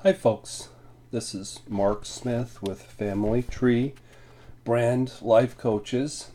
Hi folks, this is Mark Smith with Family Tree Brand Life Coaches.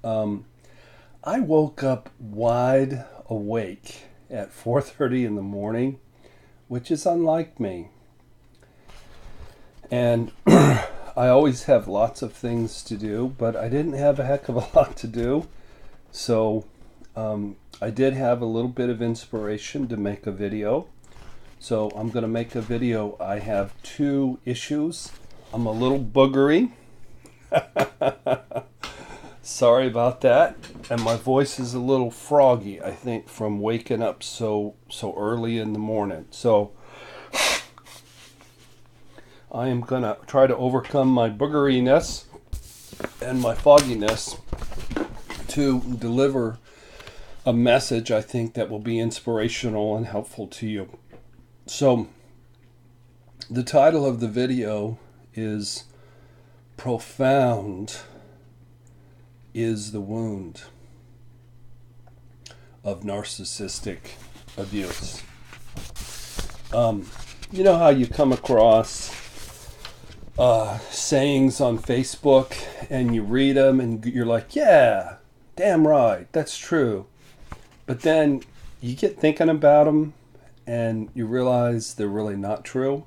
I woke up wide awake at 4:30 in the morning, which is unlike me. And I always have lots of things to do, but I didn't have a heck of a lot to do. So I did have a little bit of inspiration to make a video. So I'm going to make a video. I have two issues. I'm a little boogery. Sorry about that. And my voice is a little froggy, I think, from waking up so early in the morning. So I am going to try to overcome my boogeriness and my fogginess to deliver a message I think that will be inspirational and helpful to you. So, the title of the video is Profound is the Wound of Narcissistic Abuse. You know how you come across sayings on Facebook and you read them and you're like, yeah, damn right, that's true. But then you get thinking about them and you realize they're really not true.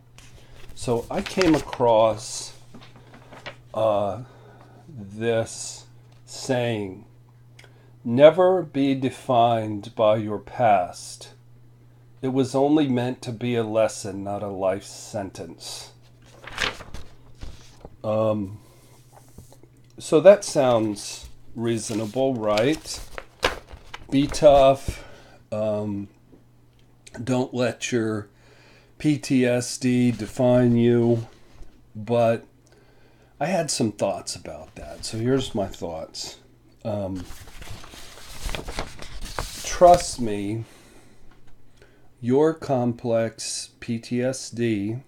So I came across this saying, never be defined by your past. It was only meant to be a lesson, not a life sentence. So that sounds reasonable, right? Be tough. Don't let your PTSD define you. But I had some thoughts about that. So here's my thoughts. Trust me, your complex PTSD,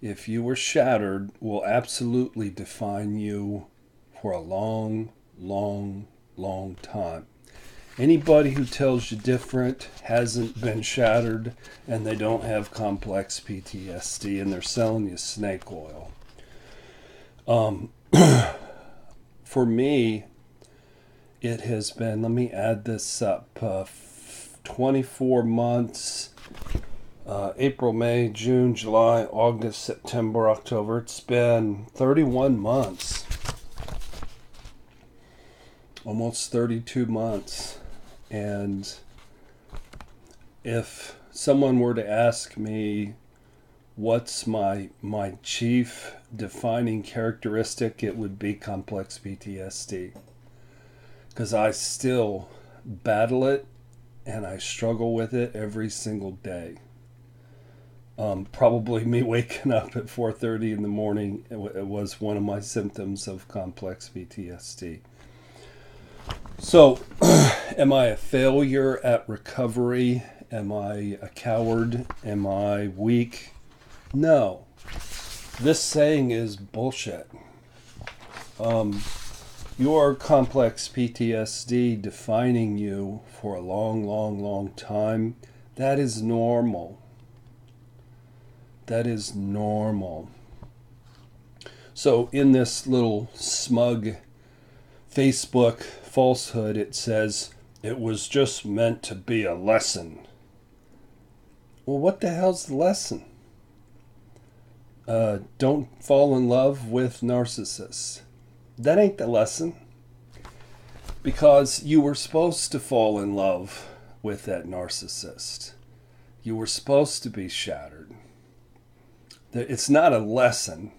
if you were shattered, will absolutely define you for a long, long, long time. Anybody who tells you different hasn't been shattered and they don't have complex PTSD and they're selling you snake oil. For me, it has been, let me add this up, 24 months, April, May, June, July, August, September, October. It's been 31 months, almost 32 months. And if someone were to ask me what's my chief defining characteristic, it would be complex PTSD. Because I still battle it and I struggle with it every single day. Probably me waking up at 4:30 in the morning, it was one of my symptoms of complex PTSD. So, am I a failure at recovery? Am I a coward? Am I weak? No. This saying is bullshit. Your complex PTSD defining you for a long, long, long time, that is normal. That is normal. So, in this little smug Facebook falsehood, it says it was just meant to be a lesson. Well, what the hell's the lesson? Don't fall in love with narcissists. That ain't the lesson. Because you were supposed to fall in love with that narcissist. You were supposed to be shattered. It's not a lesson.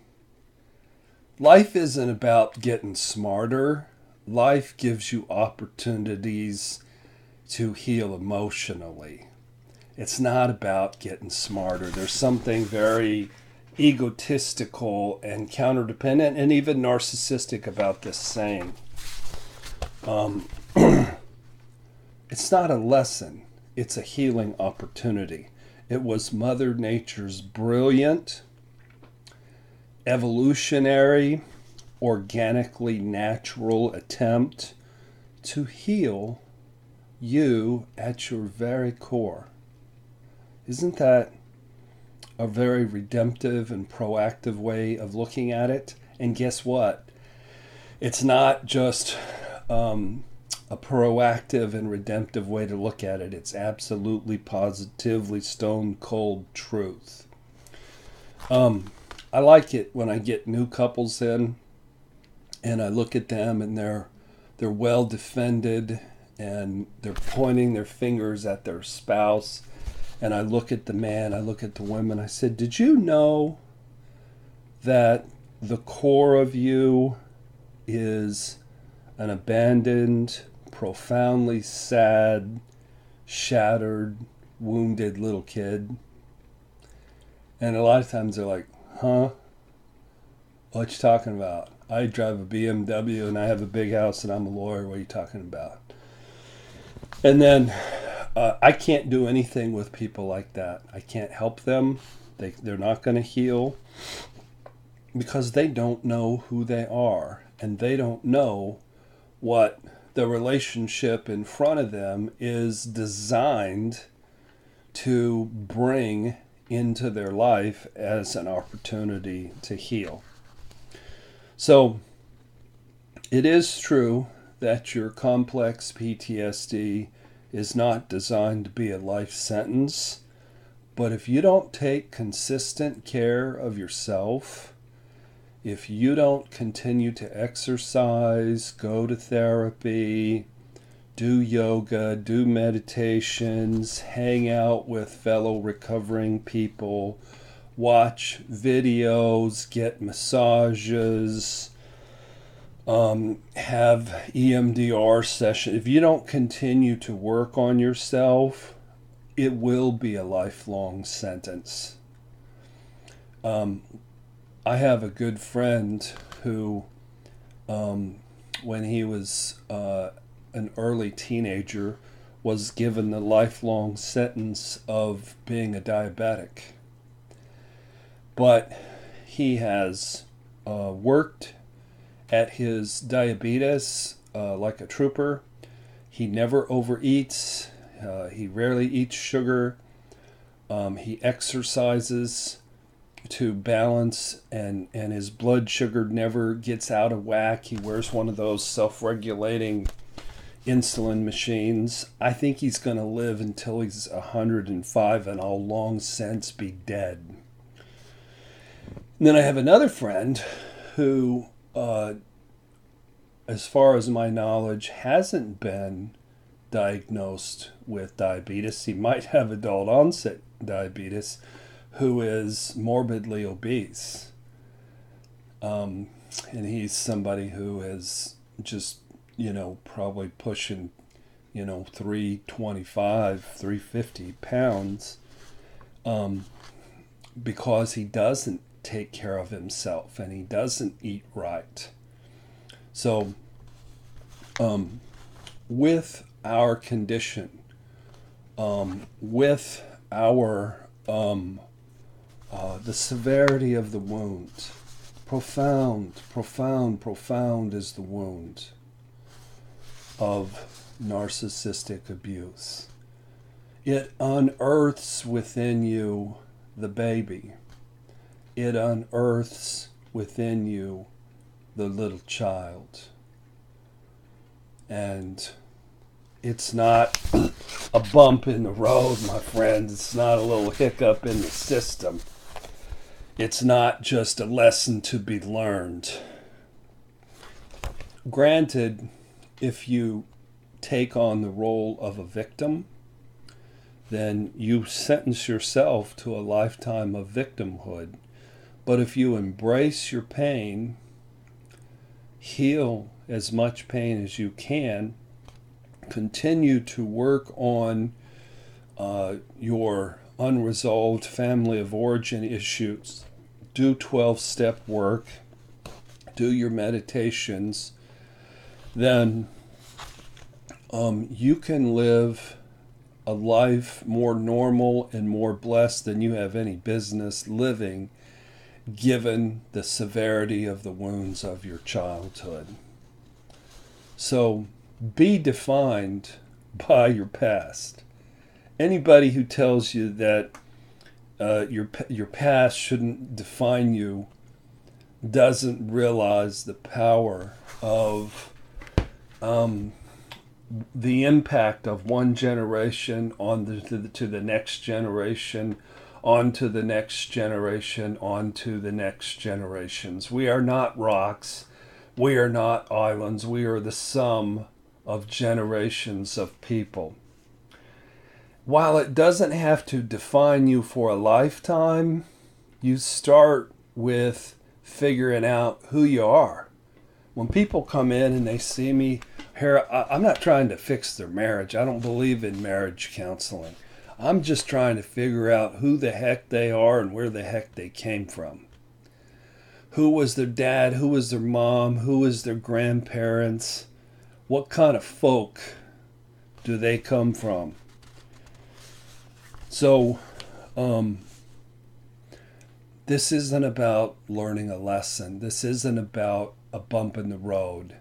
Life isn't about getting smarter. Life gives you opportunities to heal emotionally. It's not about getting smarter. There's something very egotistical and counterdependent and even narcissistic about this saying. It's not a lesson. It's a healing opportunity. It was Mother Nature's brilliant, evolutionary, organically natural attempt to heal you at your very core. Isn't that a very redemptive and proactive way of looking at it. And guess what? It's not just a proactive and redemptive way to look at it. It's absolutely, positively, stone cold truth. I like it when I get new couples in and I look at them and they're well defended and they're pointing their fingers at their spouse. And I look at the man, I look at the woman. I said, did you know that the core of you is an abandoned, profoundly sad, shattered, wounded little kid? And a lot of times they're like, huh? What you talking about? I drive a BMW and I have a big house and I'm a lawyer. What are you talking about? And then I can't do anything with people like that. I can't help them. They're not going to heal because they don't know who they are, and they don't know what the relationship in front of them is designed to bring into their life as an opportunity to heal. So it is true that your complex PTSD is not designed to be a life sentence, but if you don't take consistent care of yourself, if you don't continue to exercise, go to therapy, do yoga, do meditations, hang out with fellow recovering people, watch videos, get massages, have EMDR sessions. If you don't continue to work on yourself, it will be a lifelong sentence. I have a good friend who, when he was an early teenager, was given the lifelong sentence of being a diabetic. But he has worked at his diabetes like a trooper. He never overeats. He rarely eats sugar. He exercises to balance, and his blood sugar never gets out of whack. He wears one of those self-regulating insulin machines. I think he's going to live until he's 105, and I'll long since be dead. And then I have another friend who, as far as my knowledge, hasn't been diagnosed with diabetes. He might have adult onset diabetes, who is morbidly obese. And he's somebody who is just, probably pushing, 325, 350 pounds, because he doesn't take care of himself and he doesn't eat right. So, with our condition, with our the severity of the wound, profound is the wound of narcissistic abuse. It unearths within you the baby. It unearths within you the little child. And it's not a bump in the road, my friends. It's not a little hiccup in the system. It's not just a lesson to be learned. Granted, if you take on the role of a victim, then you sentence yourself to a lifetime of victimhood. But if you embrace your pain, heal as much pain as you can, continue to work on your unresolved family of origin issues, do 12-step work, do your meditations, then you can live a life more normal and more blessed than you have any business living, given the severity of the wounds of your childhood. So be defined by your past. Anybody who tells you that your past shouldn't define you doesn't realize the power of the impact of one generation to the next generation, on to the next generation, on to the next generations. We are not rocks. We are not islands. We are the sum of generations of people. While it doesn't have to define you for a lifetime, you start with figuring out who you are. When people come in and they see me here, I'm not trying to fix their marriage. I don't believe in marriage counseling. I'm just trying to figure out who the heck they are and where the heck they came from. Who was their dad? Who was their mom? Who was their grandparents? What kind of folk do they come from? So, this isn't about learning a lesson. This isn't about a bump in the road.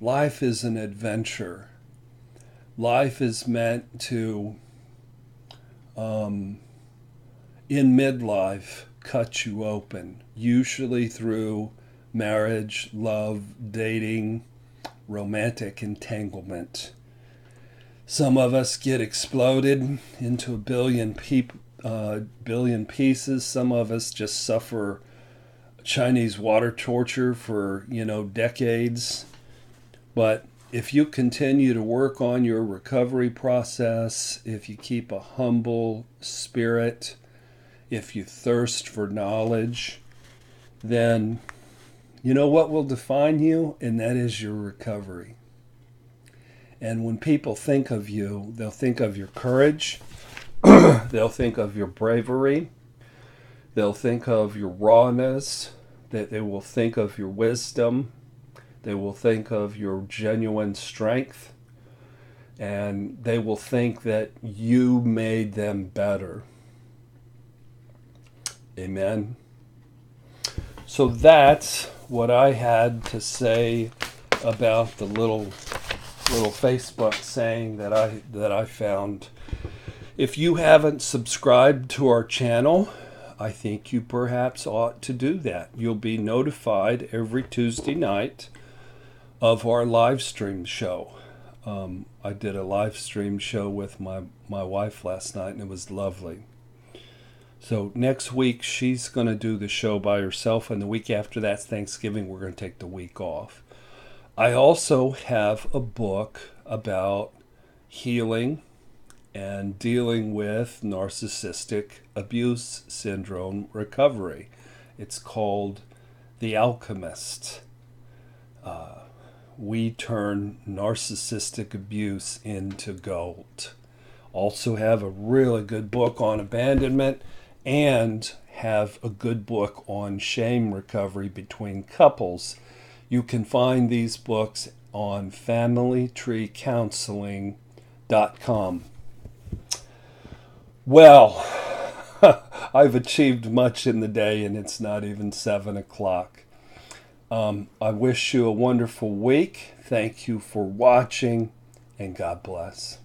Life is an adventure. Life is meant to, in midlife, cut you open, usually through marriage, love, dating, romantic entanglement. Some of us get exploded into a billion pieces. Some of us just suffer Chinese water torture for, decades. But if you continue to work on your recovery process, if you keep a humble spirit, if you thirst for knowledge, then you know what will define you, and that is your recovery. And when people think of you, they'll think of your courage, they'll think of your bravery, they'll think of your rawness, that they will think of your wisdom, they will think of your genuine strength, and they will think that you made them better. Amen. So that's what I had to say about the little Facebook saying that I found. If you haven't subscribed to our channel, I think you perhaps ought to do that. You'll be notified every Tuesday night of our live stream show. I did a live stream show with my wife last night, and it was lovely. So next week she's going to do the show by herself, and the week after that's Thanksgiving. We're going to take the week off. I also have a book about healing and dealing with Narcissistic Abuse Syndrome recovery. It's called The Alchemist. We turn narcissistic abuse into gold. Also have a really good book on abandonment, and have a good book on shame recovery between couples. You can find these books on familytreecounseling.com. Well, I've achieved much in the day, and it's not even 7 o'clock. I wish you a wonderful week. Thank you for watching, and God bless.